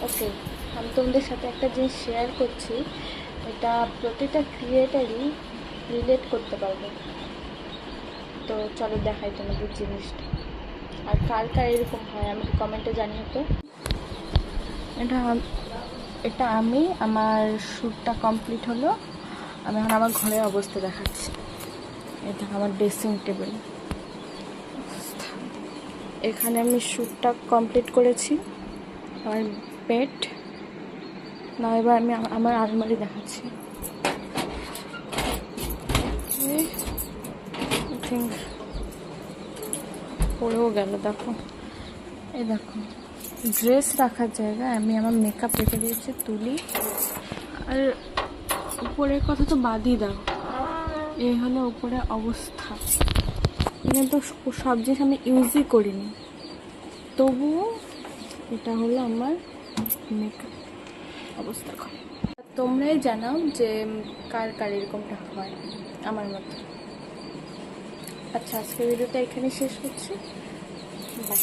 ওকে, আমি তোমাদের সাথে একটা জিনিস শেয়ার করছি, এটা প্রতিটা ক্রিয়েটারই রিলেট করতে পারবে। তো চলো দেখাই তোমাদের জিনিসটা, আর কার কার এরকম হয় আমাকে কমেন্টে জানিও তো। এটা এটা আমি আমার শ্যুটটা কমপ্লিট হলো, আমি এখন আমার ঘরের অবস্থা দেখাচ্ছি। এটা আমার ড্রেসিং টেবিল, এখানে আমি শ্যুটটা কমপ্লিট করেছি। আমার বেড না, এবার আমি আমার আলমারি দেখাচ্ছি। থিঙ্ক পড়েও গেল, দেখো এই দেখো ড্রেস রাখার জায়গায় আমি আমার মেকআপ রেখে দিয়েছি তুলি। আর উপরের কথা তো বাদই দাও, এই হলো উপরে অবস্থা। এখানে তো সব জিনিস আমি ইউজই করিনি, তবুও এটা হলো আমার মেকআপ অবস্থা। তোমরাই জানাও যে কার কার এরকমটা হয় আমার মতো। আচ্ছা, আজকের ভিডিওটা এখানে শেষ করছি, বাই।